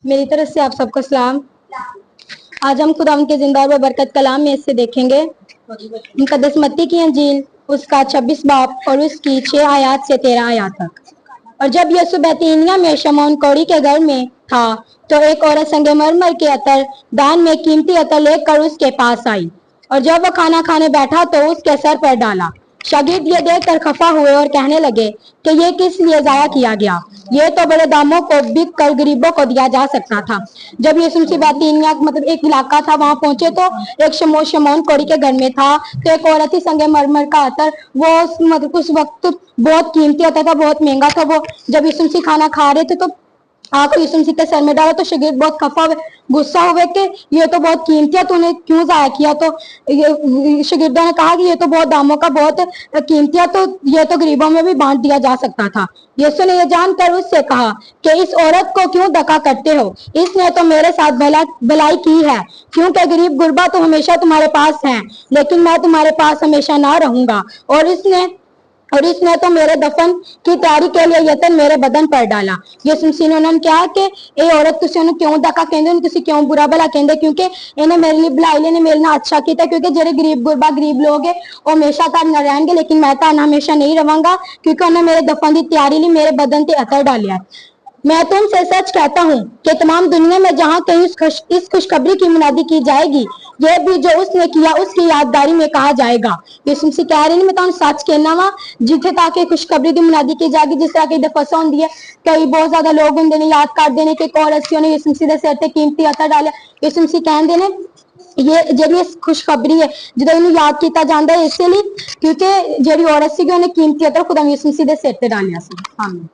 मेरी तरफ से आप सबको सलाम। आज हम खुदा के जिंदा और बरकत कलाम में इससे देखेंगे मुकद्दस मत्ती की अंजील उसका 26 बाब और उसकी 6 आयत से 13 आयत तक। और जब यीशु बैतनिय्याह में शमौन कौड़ी के घर में था तो एक औरत संगमरमर के अतर दान में कीमती अतर लेकर उसके पास आई और जब वो खाना खाने बैठा तो उसके सर पर डाला। शागिर्द ये देखकर खफा हुए और कहने लगे कि ये किस लिए जाया किया गया, ये तो बड़े दामों को बिक कर गरीबों को दिया जा सकता था। जब यीशु मसीह बैतनिय्याह मतलब एक इलाका था वहां पहुंचे तो एक शमौन कौड़ी के घर में था तो एक औरत ही संगमरमर का अतर वो मतलब उस वक्त बहुत कीमती अतर था, बहुत महंगा था। वो जब यीशु मसीह खाना खा रहे थे तो आकर यीशु मसीह के सर में डाला तो शागिर्द बहुत खफा हुए, गुस्सा हुए कि ये तो बहुत कीमती है, तूने क्यों जाया किया। तो शागिर्दों ने कहा कि ये तो बहुत दामों का बहुत कीमती है, तो ये तो गरीबों में भी बांट दिया जा सकता था। यीशु ने ये जानकर उससे कहा कि इस औरत को क्यों धक्का करते हो, इसने तो मेरे साथ भलाई की है, क्योंकि गरीब गुरबा तो हमेशा तुम्हारे पास हैं लेकिन मैं तुम्हारे पास हमेशा ना रहूंगा। और इसने तो मेरे दफन की तैयारी के लिए यतन मेरे बदन पर डाला। यीशु मसीह ने उन्होंने कहा कि ये औरत तुम क्यों धक्का कहते, तुम क्यों बुरा भला कहते, क्योंकि इन्हें मेरे लिए भलाई इन्हें मेरे लिए अच्छा किया, क्योंकि जेरे गरीब गुरबा गरीब लोग है वो हमेशा घर न रहेंगे लेकिन मैं तो हमेशा नहीं रहूंगा, क्योंकि उन्होंने मेरे दफन की तैयारी ली, मेरे बदन से अतर डालिया। मैं तुमसे सच कहता हूँ कि तमाम दुनिया में जहाँ कहीं इस खुशखबरी की मुनादी की जाएगी, यह भी जो उसने किया उसकी यादगारी में कहा जाएगा। यीशु मसीह कह रहे हैं मैं तुम सच कहना वा जिथे ताकि खुशखबरी की मुनादी की जाएगी। जिस तरह की दफसा होंगी है कई बहुत ज्यादा लोग होंगे ने याद कर देने के औरत ने यीशु मसीह के सिर ते कीमती अतर डाले। यीशु मसीह कहते हैं ये ਜਿਹੜੀ खुशखबरी है ਜਦੋਂ ਇਹਨੂੰ याद किया जाता है इसलिए क्योंकि ਜਿਹੜੀ औरत सी उन्हें कीमती अतर खुदा यीशु मसीह के सिर ते डालिया सी। आमीन।